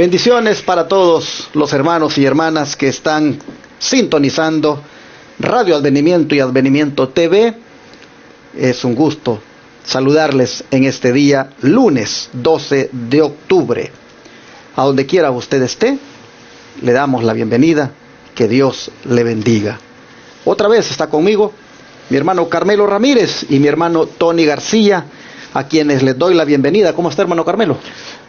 Bendiciones para todos los hermanos y hermanas que están sintonizando Radio Advenimiento y Advenimiento TV. Es un gusto saludarles en este día, lunes 12 de octubre. A donde quiera usted esté, le damos la bienvenida. Que Dios le bendiga. Otra vez está conmigo mi hermano Carmelo Ramírez y mi hermano Tony García, a quienes les doy la bienvenida. ¿Cómo está, hermano Carmelo?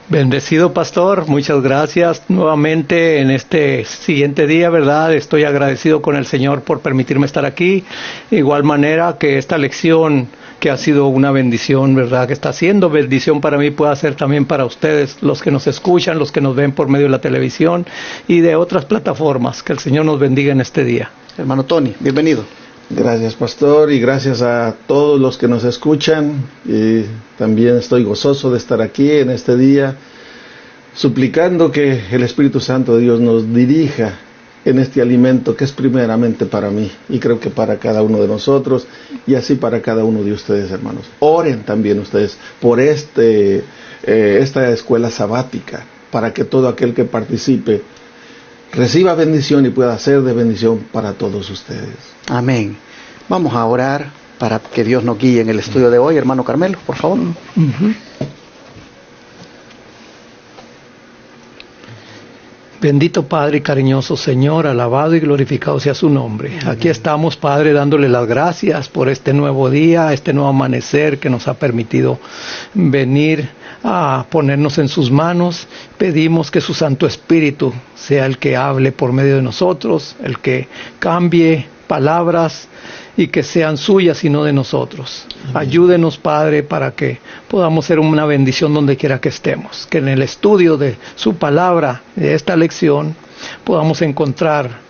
Bendecido pastor, muchas gracias nuevamente en este siguiente día, ¿verdad? Estoy agradecido con el Señor por permitirme estar aquí. De igual manera que esta lección que ha sido una bendición, ¿verdad? Que está siendo bendición para mí, puede ser también para ustedes, los que nos escuchan, los que nos ven por medio de la televisión y de otras plataformas. Que el Señor nos bendiga en este día. Hermano Tony, bienvenido. Gracias, pastor, y gracias a todos los que nos escuchan. Y también estoy gozoso de estar aquí en este día, suplicando que el Espíritu Santo de Dios nos dirija en este alimento que es primeramente para mí, y creo que para cada uno de nosotros, y así para cada uno de ustedes, hermanos. Oren también ustedes por esta escuela sabática, para que todo aquel que participe reciba bendición y pueda ser de bendición para todos ustedes. Amén. Vamos a orar para que Dios nos guíe en el estudio de hoy. Hermano Carmelo, por favor. Bendito Padre y cariñoso Señor, alabado y glorificado sea su nombre. Amén. Aquí estamos, Padre, dándole las gracias por este nuevo día, este nuevo amanecer que nos ha permitido venir a ponernos en sus manos. Pedimos que su Santo Espíritu sea el que hable por medio de nosotros, el que cambie palabras y que sean suyas y no de nosotros. Amén. Ayúdenos, Padre, para que podamos ser una bendición donde quiera que estemos. Que en el estudio de su palabra, de esta lección, podamos encontrar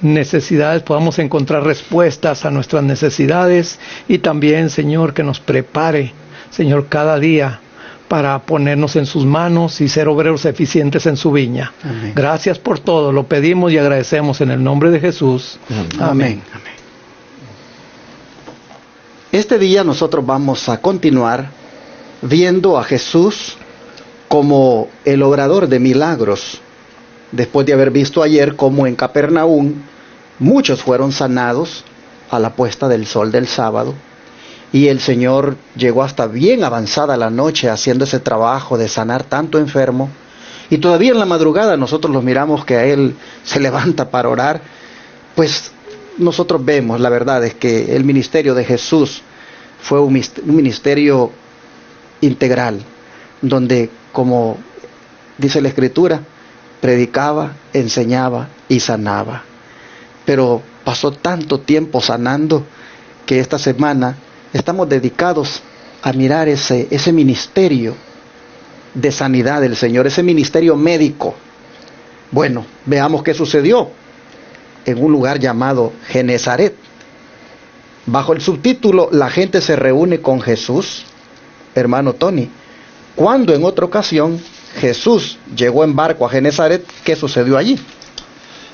necesidades, podamos encontrar respuestas a nuestras necesidades, y también, Señor, que nos prepare, Señor, cada día para ponernos en sus manos y ser obreros eficientes en su viña. Amén. Gracias por todo, lo pedimos y agradecemos en el nombre de Jesús. Amén. Amén. Este día nosotros vamos a continuar viendo a Jesús como el obrador de milagros, después de haber visto ayer cómo en Capernaum muchos fueron sanados a la puesta del sol del sábado, y el Señor llegó hasta bien avanzada la noche haciendo ese trabajo de sanar tanto enfermo, y todavía en la madrugada nosotros los miramos que a Él se levanta para orar. Pues nosotros vemos, la verdad es que el ministerio de Jesús fue un ministerio integral, donde, como dice la Escritura, predicaba, enseñaba y sanaba. Pero pasó tanto tiempo sanando que esta semana estamos dedicados a mirar ese ministerio de sanidad del Señor, ese ministerio médico. Bueno, veamos qué sucedió en un lugar llamado Genezaret. Bajo el subtítulo "La gente se reúne con Jesús", hermano Tony, cuando en otra ocasión Jesús llegó en barco a Genezaret, ¿qué sucedió allí?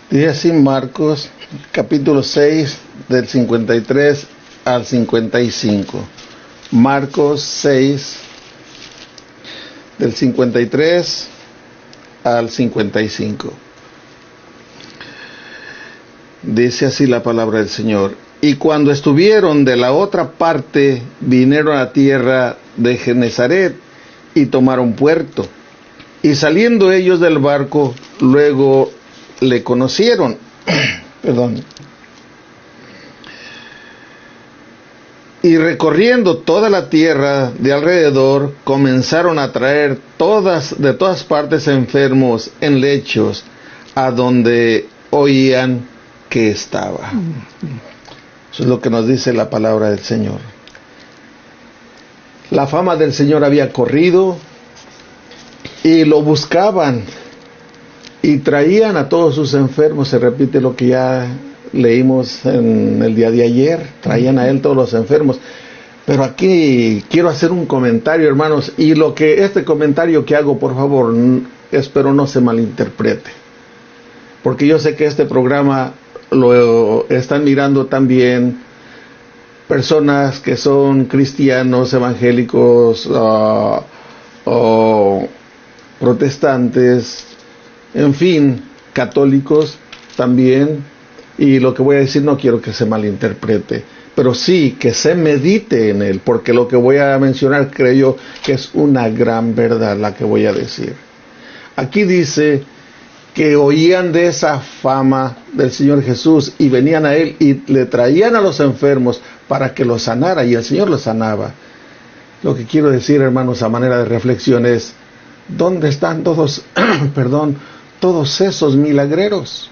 Dice así Marcos, capítulo 6, del 53 al 55. Marcos 6, del 53 al 55. Dice así la palabra del Señor: y cuando estuvieron de la otra parte, vinieron a tierra de Genezaret y tomaron puerto. Y saliendo ellos del barco, luego le conocieron. Perdón. Y recorriendo toda la tierra de alrededor, comenzaron a traer de todas partes enfermos en lechos, a donde oían que estaba. Eso es lo que nos dice la palabra del Señor. La fama del Señor había corrido y lo buscaban y traían a todos sus enfermos. Se repite lo que ya leímos en el día de ayer. Traían a él todos los enfermos. Pero aquí quiero hacer un comentario, hermanos, y este comentario que hago, por favor, espero no se malinterprete, porque yo sé que este programa lo están mirando también personas que son cristianos, evangélicos, protestantes, en fin, católicos también. Y lo que voy a decir no quiero que se malinterprete, pero sí que se medite en él, porque lo que voy a mencionar creo yo que es una gran verdad la que voy a decir. Aquí dice que oían de esa fama del Señor Jesús y venían a Él y le traían a los enfermos para que los sanara, y el Señor los sanaba. Lo que quiero decir, hermanos, a manera de reflexión es, ¿dónde están todos, todos esos milagreros?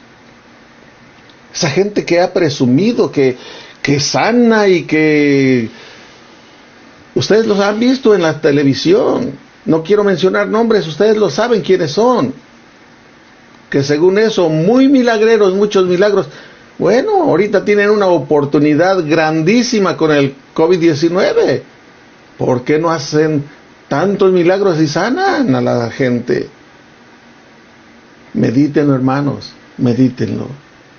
Esa gente que ha presumido que sana y que ustedes los han visto en la televisión. No quiero mencionar nombres, ustedes lo saben quiénes son. Que según eso, muy milagreros, muchos milagros. Bueno, ahorita tienen una oportunidad grandísima con el COVID-19. ¿Por qué no hacen tantos milagros y sanan a la gente? Medítenlo, hermanos, medítenlo.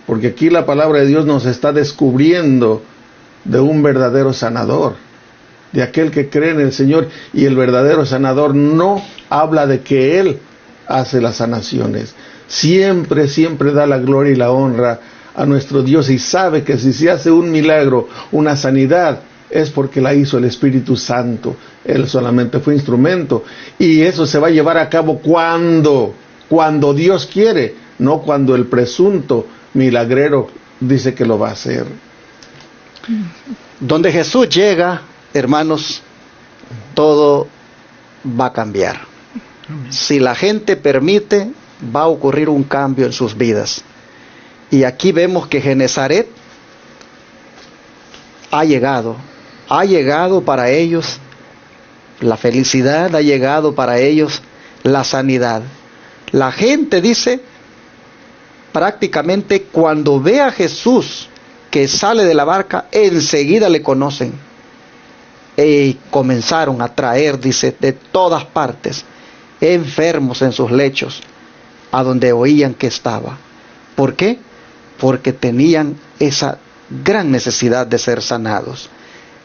Porque aquí la palabra de Dios nos está descubriendo de un verdadero sanador, de aquel que cree en el Señor, y el verdadero sanador no habla de que Él hace las sanaciones. Siempre da la gloria y la honra a nuestro Dios, y sabe que si se hace un milagro, una sanidad, es porque la hizo el Espíritu Santo. Él solamente fue instrumento, y eso se va a llevar a cabo cuando Dios quiere, no cuando el presunto milagrero dice que lo va a hacer. Donde Jesús llega, hermanos, todo va a cambiar. Si la gente permite, va a ocurrir un cambio en sus vidas. Y aquí vemos que Genezaret ha llegado para ellos la felicidad, ha llegado para ellos la sanidad. La gente dice, prácticamente cuando ve a Jesús que sale de la barca, enseguida le conocen. Y comenzaron a traer, dice, de todas partes, enfermos en sus lechos, a donde oían que estaba. ¿Por qué? Porque tenían esa gran necesidad de ser sanados.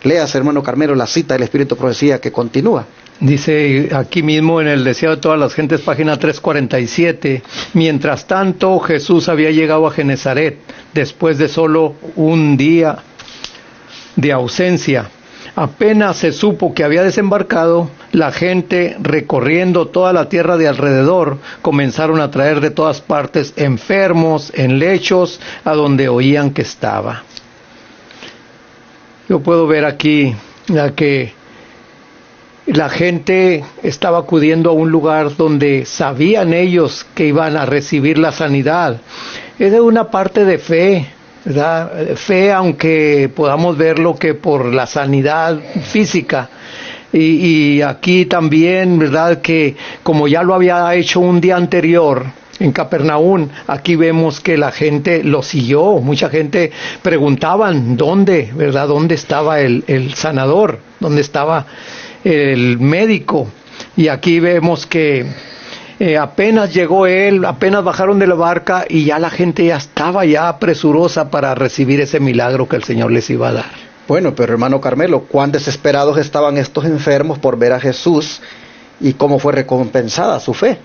Leas, hermano Carmelo, la cita del Espíritu de Profecía que continúa. Dice aquí mismo en el Deseo de todas las gentes, página 347, mientras tanto Jesús había llegado a Genezaret, después de solo un día de ausencia. Apenas se supo que había desembarcado, la gente, recorriendo toda la tierra de alrededor, comenzaron a traer de todas partes enfermos en lechos a donde oían que estaba. Yo puedo ver aquí que la gente estaba acudiendo a un lugar donde sabían ellos que iban a recibir la sanidad. Es de una parte de fe, ¿verdad? Fe, aunque podamos verlo que por la sanidad física. Y aquí también, ¿verdad? Que como ya lo había hecho un día anterior en Capernaum, aquí vemos que la gente lo siguió. Mucha gente preguntaban dónde, ¿verdad? ¿Dónde estaba el sanador? ¿Dónde estaba el médico? Y aquí vemos que apenas llegó él, apenas bajaron de la barca y ya la gente ya estaba ya presurosa para recibir ese milagro que el Señor les iba a dar. Bueno, pero hermano Carmelo, cuán desesperados estaban estos enfermos por ver a Jesús y cómo fue recompensada su fe.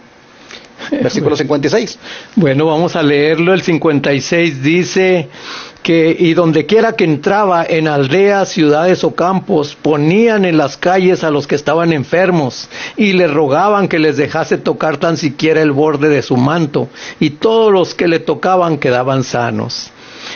Versículo 56. Bueno, vamos a leerlo. El 56 dice que y donde quiera que entraba, en aldeas, ciudades o campos, ponían en las calles a los que estaban enfermos y le rogaban que les dejase tocar tan siquiera el borde de su manto, y todos los que le tocaban quedaban sanos.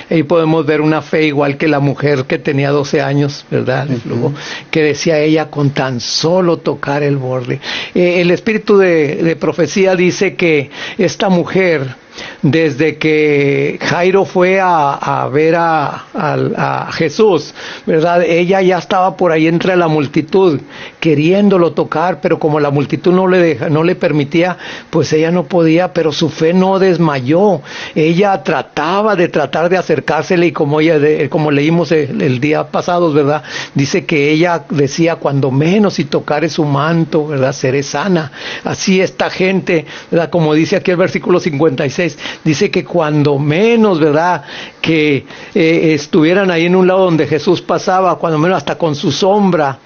Ahí podemos ver una fe igual que la mujer que tenía 12 años, ¿verdad? Luego, que decía ella, con tan solo tocar el borde. El espíritu de profecía dice que esta mujer, desde que Jairo fue a ver a Jesús, ¿verdad? Ella ya estaba por ahí entre la multitud, queriéndolo tocar, pero como la multitud no le permitía, pues ella no podía, pero su fe no desmayó. Ella trataba de acercársele, y como leímos el día pasado, ¿verdad? Dice que ella decía, cuando menos si tocare su manto, ¿verdad? Seré sana. Así esta gente, ¿verdad? Como dice aquí el versículo 56, dice que cuando menos, ¿verdad? Que estuvieran ahí en un lado donde Jesús pasaba, cuando menos hasta con su sombra,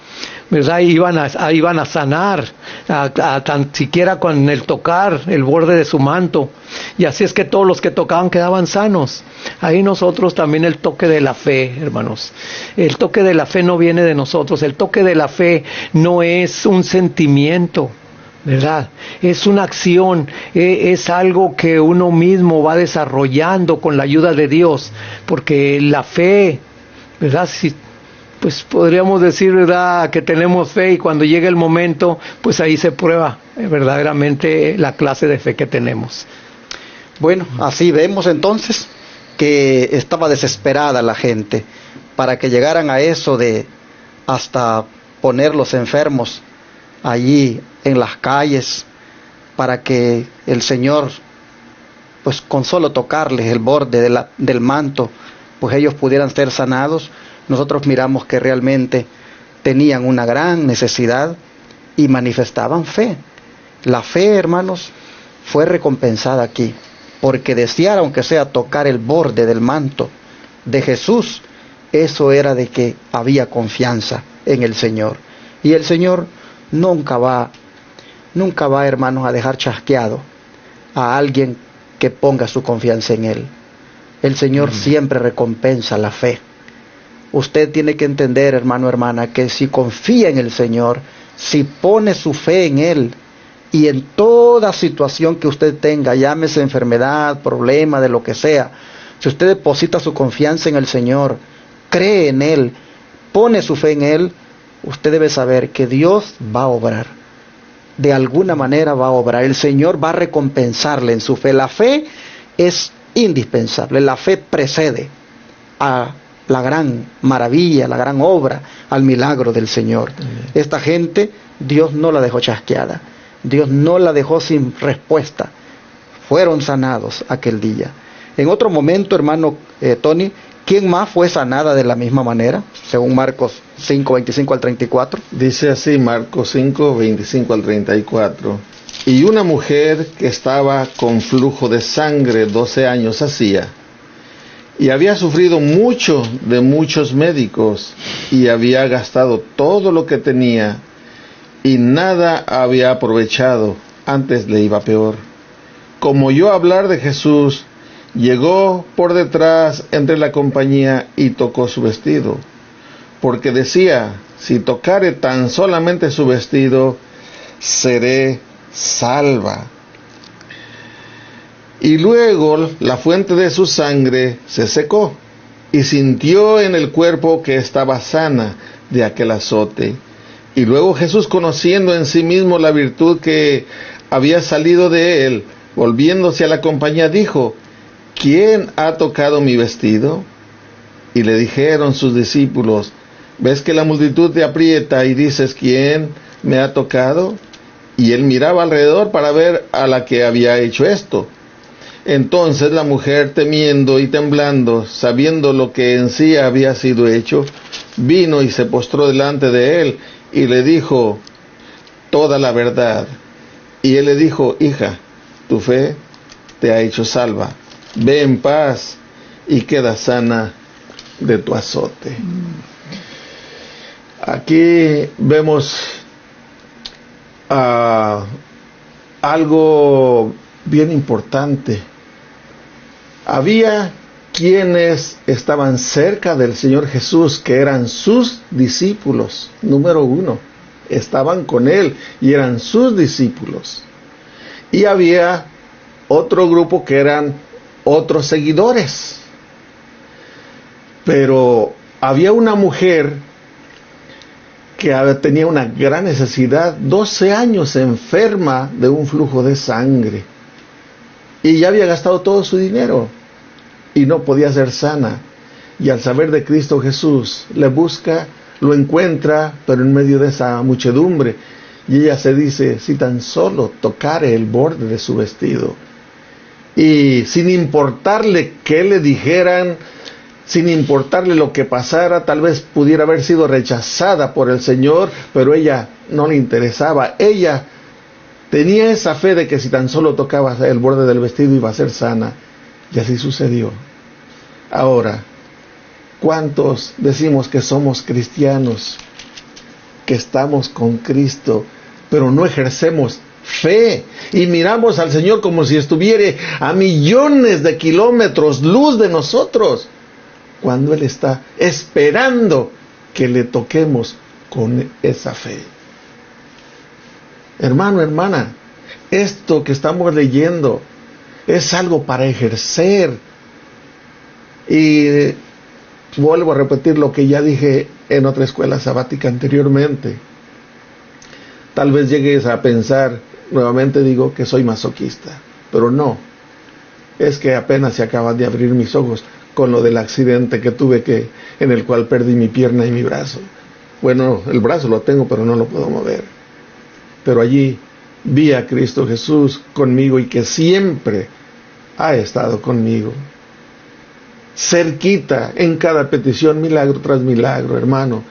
¿verdad? Iban a sanar. tan siquiera con el tocar el borde de su manto. Y así es que todos los que tocaban quedaban sanos. Ahí nosotros también el toque de la fe, hermanos. El toque de la fe no viene de nosotros. El toque de la fe no es un sentimiento, ¿verdad? Es una acción, es algo que uno mismo va desarrollando con la ayuda de Dios, porque la fe, ¿verdad? Pues podríamos decir, ¿verdad?, que tenemos fe, y cuando llega el momento, pues ahí se prueba verdaderamente la clase de fe que tenemos. Bueno, así vemos entonces que estaba desesperada la gente para que llegaran a eso de hasta poner los enfermos allí en las calles, para que el Señor, pues con solo tocarles el borde del manto, pues ellos pudieran ser sanados. Nosotros miramos que realmente tenían una gran necesidad y manifestaban fe. La fe, hermanos, fue recompensada aquí, porque desear, aunque sea tocar el borde del manto de Jesús, eso era de que había confianza en el Señor. Y el Señor nunca va, hermanos, a dejar chasqueado a alguien que ponga su confianza en Él. El Señor siempre recompensa la fe. Usted tiene que entender, hermano, hermana, que si confía en el Señor, si pone su fe en Él, y en toda situación que usted tenga, llámese enfermedad, problema, de lo que sea, si usted deposita su confianza en el Señor, cree en Él, pone su fe en Él, usted debe saber que Dios va a obrar. De alguna manera va a obrar. El Señor va a recompensarle en su fe. La fe es indispensable. La fe precede a la gran maravilla, la gran obra, al milagro del Señor. Esta gente, Dios no la dejó chasqueada. Dios no la dejó sin respuesta. Fueron sanados aquel día. En otro momento, hermano Tony, ¿quién más fue sanada de la misma manera? Según Marcos 5, 25 al 34. Dice así, Marcos 5, 25 al 34. Y una mujer que estaba con flujo de sangre 12 años hacía, y había sufrido mucho de muchos médicos, y había gastado todo lo que tenía, y nada había aprovechado, antes le iba peor. Como oyó hablar de Jesús, llegó por detrás entre la compañía y tocó su vestido, porque decía, si tocare tan solamente su vestido, seré salva. Y luego la fuente de su sangre se secó, y sintió en el cuerpo que estaba sana de aquel azote. Y luego Jesús, conociendo en sí mismo la virtud que había salido de él, volviéndose a la compañía, dijo, ¿quién ha tocado mi vestido? Y le dijeron sus discípulos, ¿ves que la multitud te aprieta y dices, ¿quién me ha tocado? Y él miraba alrededor para ver a la que había hecho esto. Entonces la mujer, temiendo y temblando, sabiendo lo que en sí había sido hecho, vino y se postró delante de él y le dijo toda la verdad. Y él le dijo, hija, tu fe te ha hecho salva. Ve en paz y queda sana de tu azote. Aquí vemos algo bien importante. Había quienes estaban cerca del Señor Jesús, que eran sus discípulos, número uno. Estaban con Él y eran sus discípulos. Y había otro grupo que eran otros seguidores. Pero había una mujer que tenía una gran necesidad, 12 años enferma de un flujo de sangre. Y ya había gastado todo su dinero y no podía ser sana. Y al saber de Cristo Jesús, le busca, lo encuentra, pero en medio de esa muchedumbre. Y ella se dice, si tan solo tocare el borde de su vestido. Y sin importarle qué le dijeran, sin importarle lo que pasara, tal vez pudiera haber sido rechazada por el Señor, pero ella no le interesaba. Ella tenía esa fe de que si tan solo tocaba el borde del vestido iba a ser sana. Y así sucedió. Ahora, ¿cuántos decimos que somos cristianos, que estamos con Cristo, pero no ejercemos fe y miramos al Señor como si estuviera a millones de kilómetros luz de nosotros, cuando Él está esperando que le toquemos con esa fe. Hermano, hermana, esto que estamos leyendo es algo para ejercer. Y vuelvo a repetir lo que ya dije en otra escuela sabática anteriormente. Tal vez llegues a pensar, nuevamente digo, que soy masoquista, pero no. Es que apenas se acaban de abrir mis ojos con lo del accidente que tuve, en el cual perdí mi pierna y mi brazo. Bueno, el brazo lo tengo, pero no lo puedo mover. Pero allí vi a Cristo Jesús conmigo y que siempre ha estado conmigo. Cerquita, en cada petición, milagro tras milagro, hermano.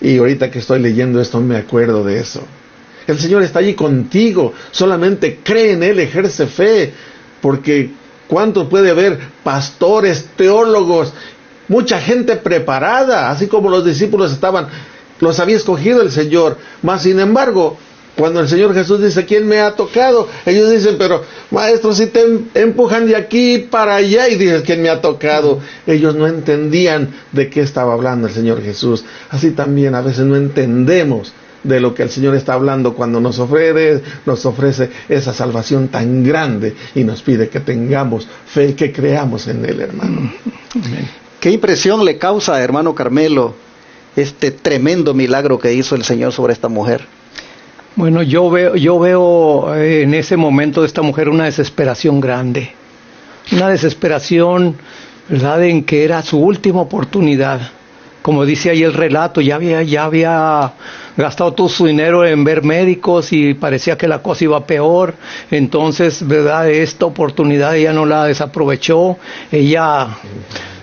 Y ahorita que estoy leyendo esto me acuerdo de eso. El Señor está allí contigo, solamente cree en Él, ejerce fe, porque ¿cuánto puede haber pastores, teólogos, mucha gente preparada, así como los discípulos los había escogido el Señor? Mas sin embargo, cuando el Señor Jesús dice, ¿quién me ha tocado? Ellos dicen, pero maestro, si te empujan de aquí para allá, y dices, ¿quién me ha tocado? Ellos no entendían de qué estaba hablando el Señor Jesús. Así también a veces no entendemos de lo que el Señor está hablando cuando nos ofrece esa salvación tan grande y nos pide que tengamos fe y que creamos en Él, hermano. ¿Qué impresión le causa, hermano Carmelo, este tremendo milagro que hizo el Señor sobre esta mujer? Bueno, yo veo en ese momento de esta mujer una desesperación grande, una desesperación, ¿verdad?, en que era su última oportunidad. Como dice ahí el relato, ya había gastado todo su dinero en ver médicos y parecía que la cosa iba peor. Entonces, ¿verdad?, esta oportunidad ella no la desaprovechó. Ella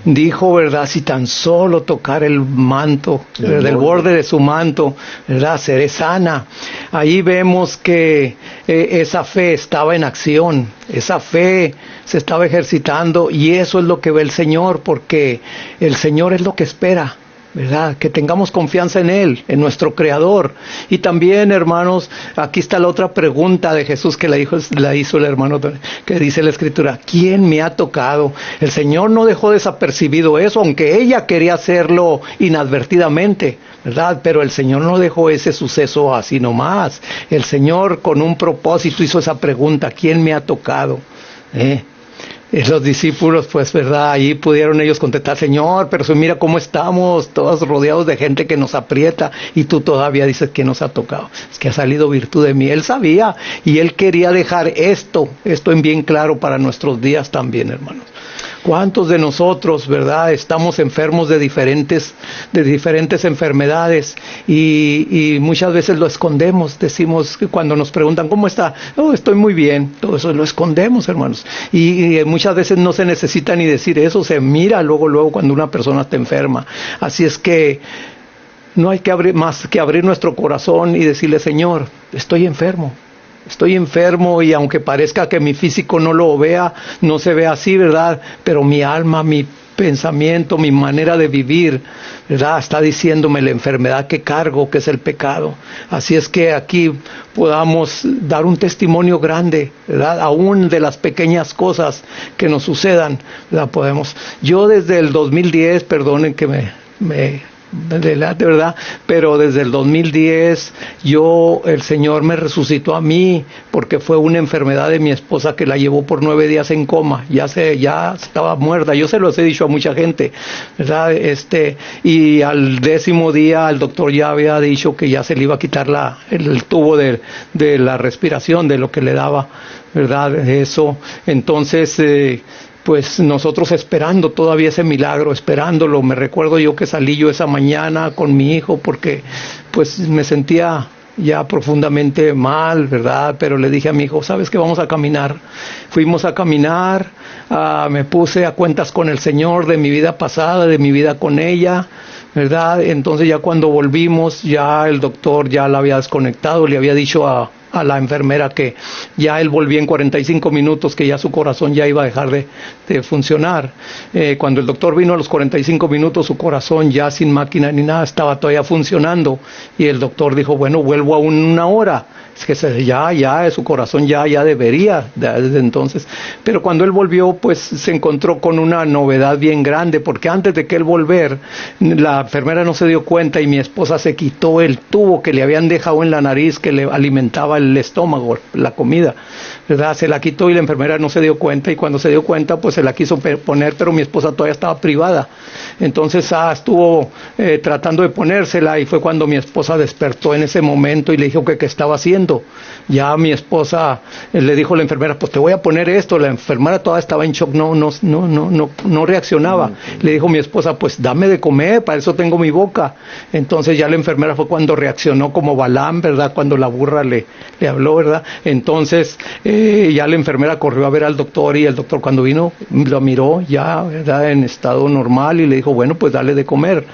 dijo, ¿verdad?, si tan solo tocar el manto, del borde de su manto, ¿verdad?, seré sana. Ahí vemos que esa fe estaba en acción, esa fe se estaba ejercitando, y eso es lo que ve el Señor, porque el Señor es lo que espera, ¿verdad?, que tengamos confianza en Él, en nuestro Creador. Y también, hermanos, aquí está la otra pregunta de Jesús que la hizo el hermano, que dice la Escritura, ¿quién me ha tocado? El Señor no dejó desapercibido eso, aunque ella quería hacerlo inadvertidamente, ¿verdad? Pero el Señor no dejó ese suceso así nomás. El Señor, con un propósito, hizo esa pregunta, ¿quién me ha tocado? Los discípulos, pues, ¿verdad?, ahí pudieron ellos contestar, Señor, pero mira cómo estamos, todos rodeados de gente que nos aprieta, y tú todavía dices que nos ha tocado. Es que ha salido virtud de mí. Él sabía, y Él quería dejar esto en bien claro para nuestros días también, hermanos. ¿Cuántos de nosotros, verdad, estamos enfermos de diferentes enfermedades y muchas veces lo escondemos? Decimos, cuando nos preguntan, ¿cómo está? Oh, estoy muy bien. Todo eso lo escondemos, hermanos. Y muchas veces no se necesita ni decir eso, se mira luego cuando una persona está enferma. Así es que no hay que abrir más que abrir nuestro corazón y decirle, Señor, estoy enfermo, y aunque parezca que mi físico no lo vea, no se ve así, ¿verdad?, pero mi alma, mi pensamiento, mi manera de vivir, ¿verdad?, está diciéndome la enfermedad que cargo, que es el pecado. Así es que aquí podamos dar un testimonio grande, ¿verdad?, aún de las pequeñas cosas que nos sucedan, ¿verdad? Yo desde el 2010, perdonen que me delate, ¿verdad?, pero desde el 2010 el Señor me resucitó a mí, porque fue una enfermedad de mi esposa que la llevó por 9 días en coma. Ya estaba muerta. Yo se los he dicho a mucha gente, ¿verdad? Y al 10º día el doctor ya había dicho que ya se le iba a quitar el tubo de la respiración, de lo que le daba, ¿verdad?, eso. Entonces pues nosotros esperando todavía ese milagro, esperándolo. Me recuerdo yo que salí yo esa mañana con mi hijo, porque pues me sentía ya profundamente mal, ¿verdad? Pero le dije a mi hijo, ¿sabes qué? Vamos a caminar. Fuimos a caminar, me puse a cuentas con el Señor de mi vida pasada, de mi vida con ella, ¿verdad? Entonces ya cuando volvimos, ya el doctor ya la había desconectado, le había dicho a la enfermera que ya él volvía en 45 minutos, que ya su corazón ya iba a dejar de funcionar. Cuando el doctor vino a los 45 minutos, su corazón ya sin máquina ni nada estaba todavía funcionando, y el doctor dijo, bueno, vuelvo a 1 hora. ya, su corazón ya debería, desde entonces. Pero cuando él volvió, pues se encontró con una novedad bien grande, porque antes de que él volver, la enfermera no se dio cuenta y mi esposa se quitó el tubo que le habían dejado en la nariz que le alimentaba el estómago, la comida, ¿verdad? Se la quitó y la enfermera no se dio cuenta, y cuando se dio cuenta, pues se la quiso poner, pero mi esposa todavía estaba privada. Entonces estuvo tratando de ponérsela, y fue cuando mi esposa despertó en ese momento y le dijo que qué estaba haciendo. Ya mi esposa le dijo a la enfermera, pues te voy a poner esto. La enfermera todavía estaba en shock, no reaccionaba. Le dijo mi esposa, pues dame de comer, para eso tengo mi boca. Entonces ya la enfermera fue cuando reaccionó como Balaam, ¿verdad? Cuando la burra le habló, ¿verdad? Entonces ya la enfermera corrió a ver al doctor, y el doctor cuando vino lo miró ya, ¿verdad?, en estado normal, y le dijo, bueno, pues dale de comer,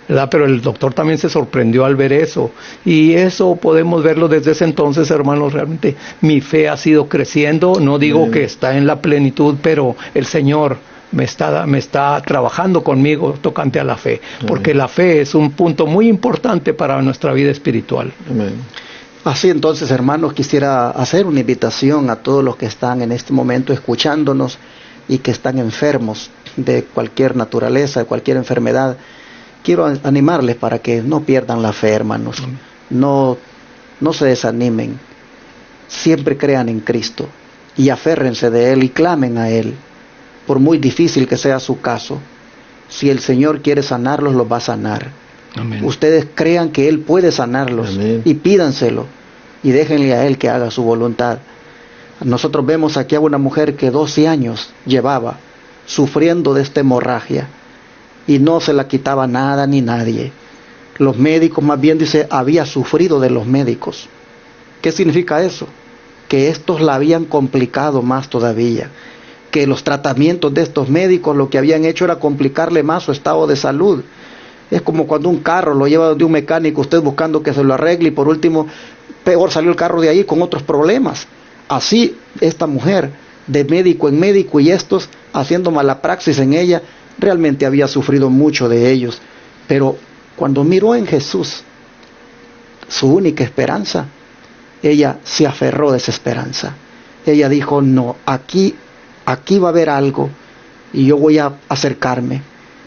¿verdad? Pero el doctor también se sorprendió al ver eso, y eso podemos verlo desde ese entonces, hermanos. Realmente mi fe ha sido creciendo. No digo que está en la plenitud, pero el Señor me está trabajando conmigo tocante a la fe, porque la fe es un punto muy importante para nuestra vida espiritual. Amén. Así entonces, hermanos, quisiera hacer una invitación a todos los que están en este momento escuchándonos y que están enfermos de cualquier naturaleza, de cualquier enfermedad. Quiero animarles para que no pierdan la fe, hermanos. No se desanimen. Siempre crean en Cristo y aférrense de Él y clamen a Él. Por muy difícil que sea su caso, si el Señor quiere sanarlos, los va a sanar. Amén. Ustedes crean que Él puede sanarlos. Amén. Y pídanselo y déjenle a Él que haga su voluntad. Nosotros vemos aquí a una mujer que 12 años llevaba sufriendo de esta hemorragia y no se la quitaba nada ni nadie. Los médicos, más bien dice, había sufrido de los médicos. ¿Qué significa eso? Que estos la habían complicado más todavía, que los tratamientos de estos médicos lo que habían hecho era complicarle más su estado de salud. Es como cuando un carro lo lleva de un mecánico, usted buscando que se lo arregle, y por último, peor salió el carro de ahí con otros problemas. Así esta mujer, de médico en médico, y estos haciendo mala praxis en ella, realmente había sufrido mucho de ellos. Pero cuando miró en Jesús, su única esperanza, ella se aferró de esa esperanza. Ella dijo, no, aquí va a haber algo, y yo voy a acercarme.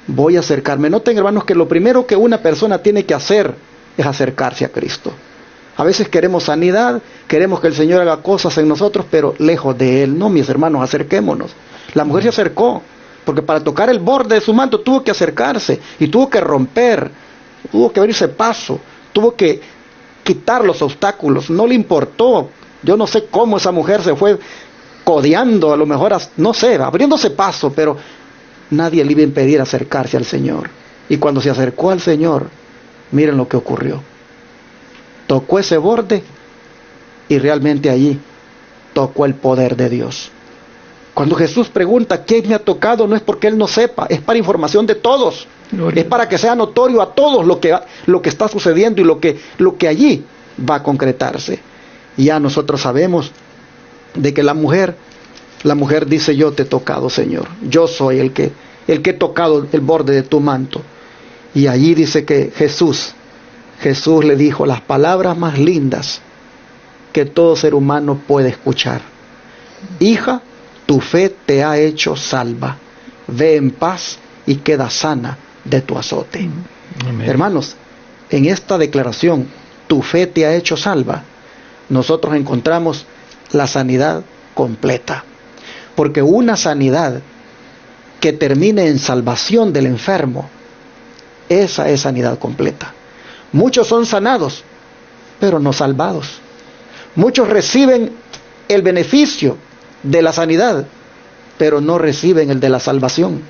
Noten, hermanos, que lo primero que una persona tiene que hacer es acercarse a Cristo. A veces queremos sanidad, queremos que el Señor haga cosas en nosotros, pero lejos de Él. No, mis hermanos, acerquémonos. La mujer se acercó, porque para tocar el borde de su manto tuvo que acercarse, y tuvo que romper, tuvo que abrirse paso, tuvo que quitar los obstáculos. No le importó. Yo no sé cómo esa mujer se fue codeando, a lo mejor, no sé, abriéndose paso, pero nadie le iba a impedir acercarse al Señor. Y cuando se acercó al Señor, miren lo que ocurrió. Tocó ese borde, y realmente allí tocó el poder de Dios. Cuando Jesús pregunta ¿quién me ha tocado? No es porque Él no sepa, es para información de todos. Gloria. Es para que sea notorio a todos lo que está sucediendo y lo que allí va a concretarse. Y ya nosotros sabemos de que la mujer dice, yo te he tocado, Señor. Yo soy el que he tocado el borde de tu manto. Y allí dice que Jesús le dijo las palabras más lindas que todo ser humano puede escuchar. Hija, tu fe te ha hecho salva. Ve en paz y queda sana de tu azote. Amén. Hermanos, en esta declaración, tu fe te ha hecho salva, nosotros encontramos la sanidad completa. Porque una sanidad que termine en salvación del enfermo, esa es sanidad completa. Muchos son sanados, pero no salvados. Muchos reciben el beneficio de la sanidad, pero no reciben el de la salvación.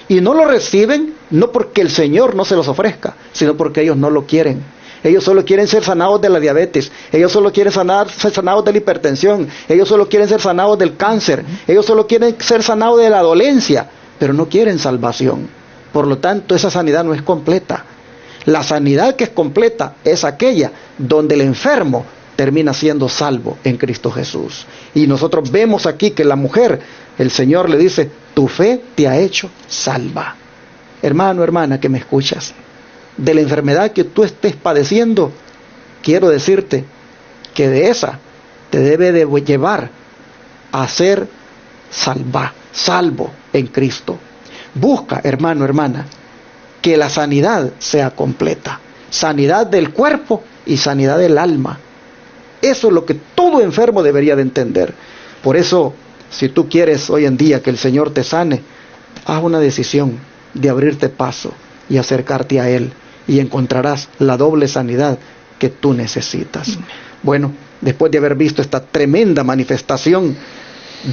Y no lo reciben no porque el Señor no se los ofrezca, sino porque ellos no lo quieren. Ellos solo quieren ser sanados de la diabetes, ellos solo quieren ser sanados de la hipertensión, ellos solo quieren ser sanados del cáncer, ellos solo quieren ser sanados de la dolencia, pero no quieren salvación. Por lo tanto, esa sanidad no es completa. La sanidad que es completa es aquella donde el enfermo termina siendo salvo en Cristo Jesús. Y nosotros vemos aquí que la mujer, el Señor le dice, tu fe te ha hecho salva. Hermano, hermana, que me escuchas, de la enfermedad que tú estés padeciendo, quiero decirte que de esa te debe de llevar a ser salvo en Cristo. Busca, hermano, hermana, que la sanidad sea completa. Sanidad del cuerpo y sanidad del alma. Eso es lo que todo enfermo debería de entender. Por eso, si tú quieres hoy en día que el Señor te sane, haz una decisión de abrirte paso y acercarte a Él, y encontrarás la doble sanidad que tú necesitas. Bueno, después de haber visto esta tremenda manifestación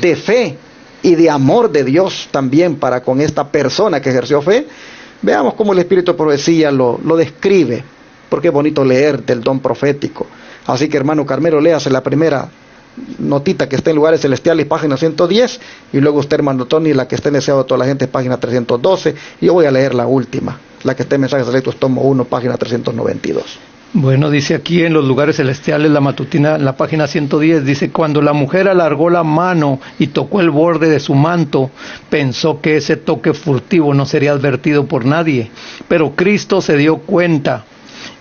de fe y de amor de Dios también para con esta persona que ejerció fe, veamos cómo el Espíritu de Profecía lo describe, porque es bonito leer del don profético. Así que, hermano Carmelo, léase la primera notita que está en Lugares Celestiales, página 110, y luego usted, hermano Tony, la que esté en Deseado de toda la gente, página 312, y yo voy a leer la última, la que está en Mensajes Selectos, tomo 1, página 392. Bueno, dice aquí en los Lugares Celestiales, la matutina, en la página 110, dice: cuando la mujer alargó la mano y tocó el borde de su manto, pensó que ese toque furtivo no sería advertido por nadie, pero Cristo se dio cuenta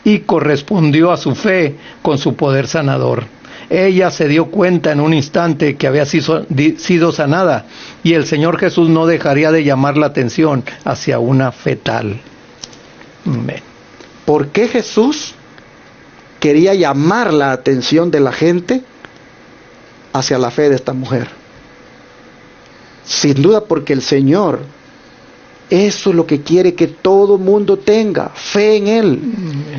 y correspondió a su fe con su poder sanador. Ella se dio cuenta en un instante que había sido sanada, y el Señor Jesús no dejaría de llamar la atención hacia una fe tal. Amén. ¿Por qué Jesús quería llamar la atención de la gente hacia la fe de esta mujer? Sin duda porque el Señor, eso es lo que quiere que todo mundo tenga, fe en Él.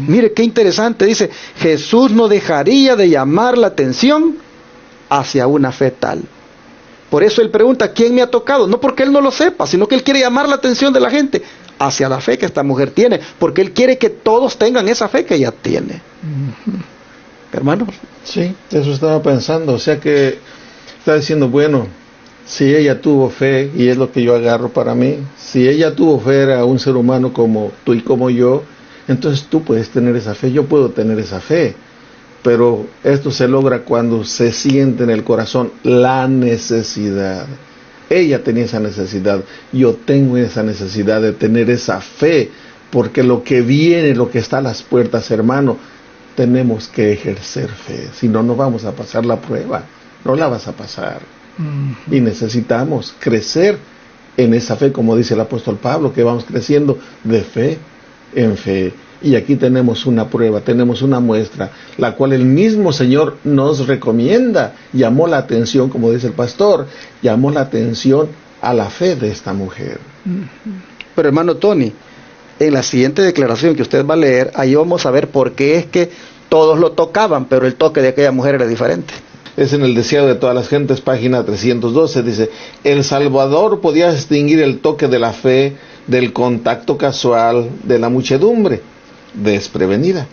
Mire qué interesante, dice, Jesús no dejaría de llamar la atención hacia una fe tal. Por eso Él pregunta, ¿quién me ha tocado? No porque Él no lo sepa, sino que Él quiere llamar la atención de la gente hacia la fe que esta mujer tiene, porque Él quiere que todos tengan esa fe que ella tiene. Hermanos. Sí, eso estaba pensando, o sea que está diciendo, bueno, si ella tuvo fe, y es lo que yo agarro para mí, si ella tuvo fe a un ser humano como tú y como yo, entonces tú puedes tener esa fe, yo puedo tener esa fe. Pero esto se logra cuando se siente en el corazón la necesidad. Ella tenía esa necesidad, yo tengo esa necesidad de tener esa fe, porque lo que viene, lo que está a las puertas, hermano, tenemos que ejercer fe, si no, no vamos a pasar la prueba, no la vas a pasar. Y necesitamos crecer en esa fe, como dice el apóstol Pablo, que vamos creciendo de fe en fe. Y aquí tenemos una prueba, tenemos una muestra, la cual el mismo Señor nos recomienda. Llamó la atención, como dice el pastor, llamó la atención a la fe de esta mujer. Pero hermano Tony, en la siguiente declaración que usted va a leer, ahí vamos a ver por qué es que todos lo tocaban, pero el toque de aquella mujer era diferente. Es en el Deseado de todas las gentes, página 312, dice, el Salvador podía distinguir el toque de la fe del contacto casual de la muchedumbre desprevenida.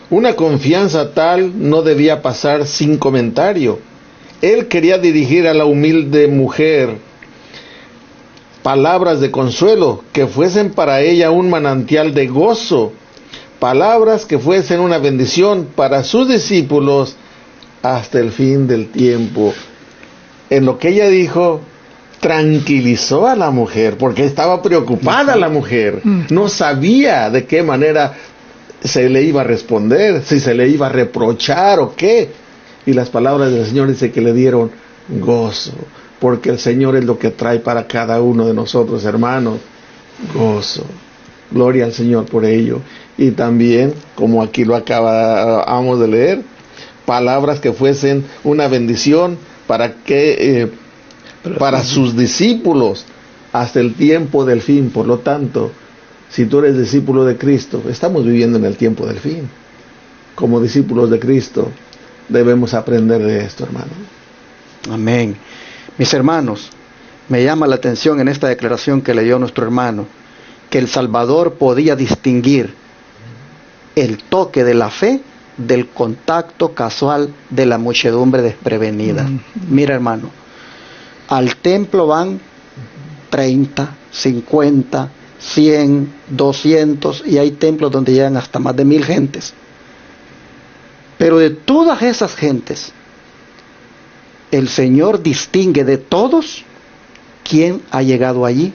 Una confianza tal no debía pasar sin comentario. Él quería dirigir a la humilde mujer palabras de consuelo que fuesen para ella un manantial de gozo, palabras que fuesen una bendición para sus discípulos hasta el fin del tiempo. En lo que ella dijo, tranquilizó a la mujer, porque estaba preocupada la mujer, no sabía de qué manera se le iba a responder, si se le iba a reprochar o qué. Y las palabras del Señor dice que le dieron gozo, porque el Señor es lo que trae para cada uno de nosotros, hermanos, gozo. Gloria al Señor por ello. Y también, como aquí lo acabamos de leer, palabras que fuesen una bendición para que para sus discípulos hasta el tiempo del fin. Por lo tanto, si tú eres discípulo de Cristo, estamos viviendo en el tiempo del fin. Como discípulos de Cristo, debemos aprender de esto, hermano. Amén. Mis hermanos, me llama la atención en esta declaración que leyó nuestro hermano, que el Salvador podía distinguir el toque de la fe del contacto casual de la muchedumbre desprevenida. Mira, hermano, al templo van 30, 50, 100, 200, y hay templos donde llegan hasta más de 1000 gentes. Pero de todas esas gentes, el Señor distingue de todos quién ha llegado allí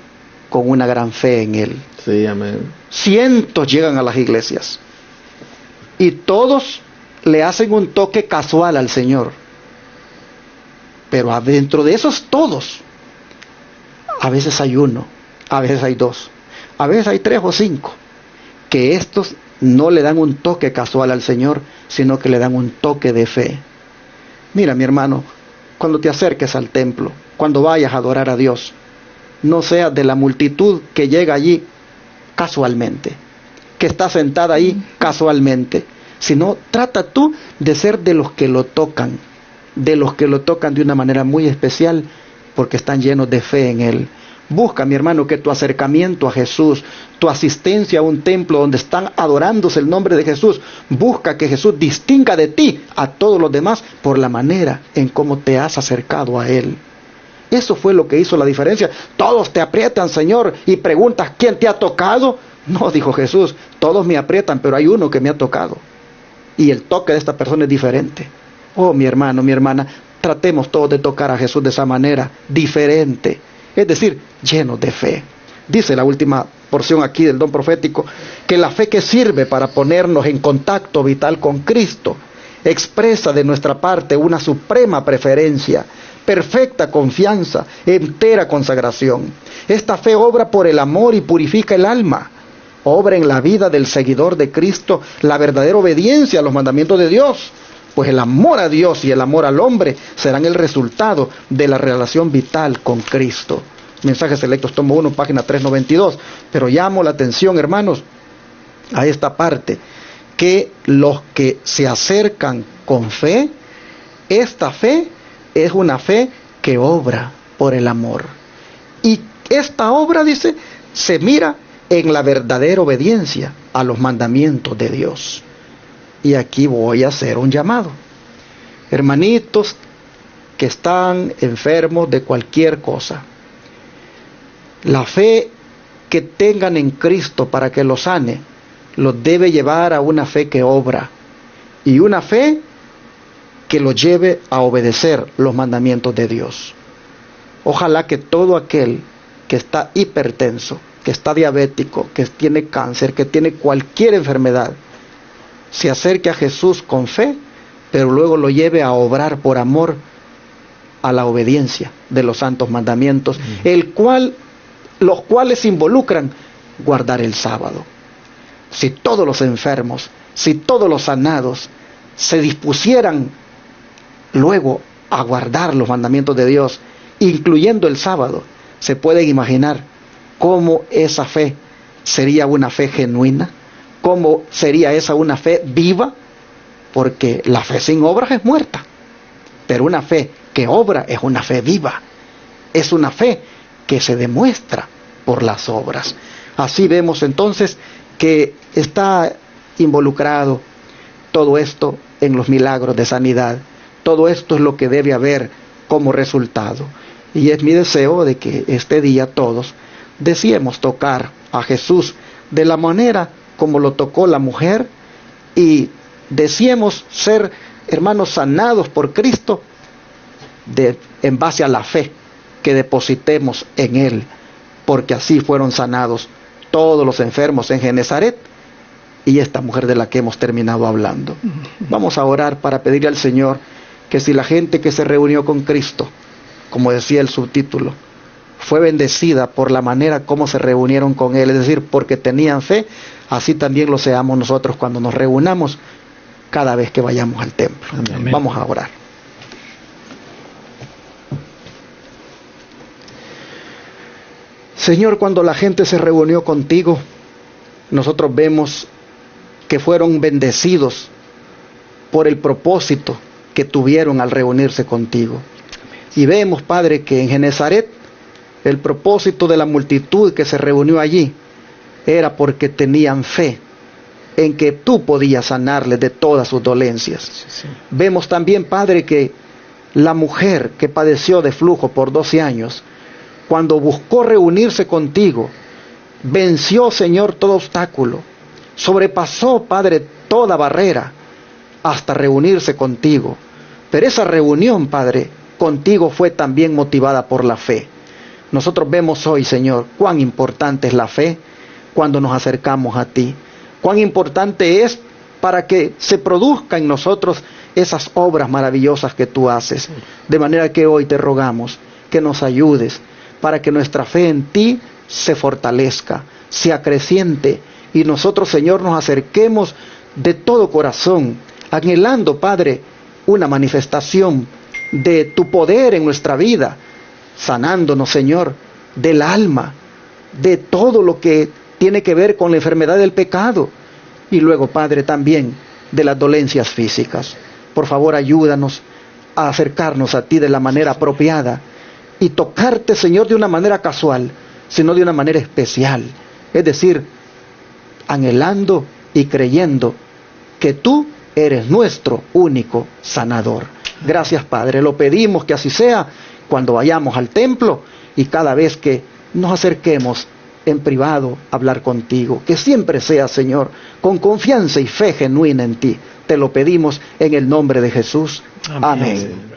con una gran fe en Él. Sí, amén. Cientos llegan a las iglesias y todos le hacen un toque casual al Señor. Pero adentro de esos todos, a veces hay uno, a veces hay dos, a veces hay 3 o 5, que estos no le dan un toque casual al Señor, sino que le dan un toque de fe. Mira, mi hermano, cuando te acerques al templo, cuando vayas a adorar a Dios, no seas de la multitud que llega allí casualmente, que está sentada ahí casualmente, sino trata tú de ser de los que lo tocan, de los que lo tocan de una manera muy especial, porque están llenos de fe en Él. Busca, mi hermano, que tu acercamiento a Jesús, tu asistencia a un templo donde están adorándose el nombre de Jesús, busca que Jesús distinga de ti a todos los demás por la manera en cómo te has acercado a Él. Eso fue lo que hizo la diferencia. Todos te aprietan, Señor, y preguntas, ¿quién te ha tocado? No, dijo Jesús, todos me aprietan, pero hay uno que me ha tocado. Y el toque de esta persona es diferente. Oh, mi hermano, mi hermana, tratemos todos de tocar a Jesús de esa manera, diferente. Es decir, llenos de fe. Dice la última porción aquí del don profético, que la fe que sirve para ponernos en contacto vital con Cristo, expresa de nuestra parte una suprema preferencia, perfecta confianza, entera consagración. Esta fe obra por el amor y purifica el alma. Obra en la vida del seguidor de Cristo la verdadera obediencia a los mandamientos de Dios, pues el amor a Dios y el amor al hombre serán el resultado de la relación vital con Cristo. Mensajes Selectos, tomo 1, página 392. Pero llamo la atención, hermanos, a esta parte, que los que se acercan con fe, esta fe es una fe que obra por el amor. Y esta obra, dice, se mira en la verdadera obediencia a los mandamientos de Dios. Y aquí voy a hacer un llamado. Hermanitos que están enfermos de cualquier cosa, la fe que tengan en Cristo para que los sane, los debe llevar a una fe que obra. Y una fe que los lleve a obedecer los mandamientos de Dios. Ojalá que todo aquel que está hipertenso, que está diabético, que tiene cáncer, que tiene cualquier enfermedad, se acerque a Jesús con fe, pero luego lo lleve a obrar por amor a la obediencia de los santos mandamientos, los cuales involucran guardar el sábado. Si todos los enfermos, si todos los sanados se dispusieran luego a guardar los mandamientos de Dios, incluyendo el sábado, se pueden imaginar cómo esa fe sería una fe genuina, cómo sería esa una fe viva, porque la fe sin obras es muerta, pero una fe que obra es una fe viva, es una fe que se demuestra por las obras. Así vemos entonces que está involucrado todo esto en los milagros de sanidad. Todo esto es lo que debe haber como resultado. Y es mi deseo de que este día todos deseemos tocar a Jesús de la manera como lo tocó la mujer, y deseemos ser, hermanos, sanados por Cristo en base a la fe que depositemos en Él, porque así fueron sanados todos los enfermos en Genezaret y esta mujer de la que hemos terminado hablando. Vamos a orar para pedirle al Señor que si la gente que se reunió con Cristo, como decía el subtítulo, fue bendecida por la manera como se reunieron con Él, es decir, porque tenían fe, así también lo seamos nosotros cuando nos reunamos cada vez que vayamos al templo. Amén. Vamos a orar. Señor, cuando la gente se reunió contigo, nosotros vemos que fueron bendecidos por el propósito que tuvieron al reunirse contigo. Y vemos, Padre, que en Genezaret el propósito de la multitud que se reunió allí era porque tenían fe en que tú podías sanarles de todas sus dolencias. Sí. Vemos también, Padre, que la mujer que padeció de flujo por 12 años, cuando buscó reunirse contigo, venció, Señor, todo obstáculo, sobrepasó, Padre, toda barrera hasta reunirse contigo. Pero esa reunión, Padre, contigo fue también motivada por la fe. Nosotros vemos hoy, Señor, cuán importante es la fe cuando nos acercamos a ti. Cuán importante es para que se produzcan en nosotros esas obras maravillosas que tú haces. De manera que hoy te rogamos que nos ayudes para que nuestra fe en ti se fortalezca, se acreciente, y nosotros, Señor, nos acerquemos de todo corazón, anhelando, Padre, una manifestación de tu poder en nuestra vida, sanándonos, Señor, del alma, de todo lo que tiene que ver con la enfermedad del pecado, y luego, Padre, también de las dolencias físicas. Por favor, ayúdanos a acercarnos a ti de la manera apropiada y tocarte, Señor, de una manera casual, sino de una manera especial. Es decir, anhelando y creyendo que tú eres nuestro único sanador. Gracias, Padre. Lo pedimos que así sea cuando vayamos al templo y cada vez que nos acerquemos en privado a hablar contigo. Que siempre sea, Señor, con confianza y fe genuina en ti. Te lo pedimos en el nombre de Jesús. Amén.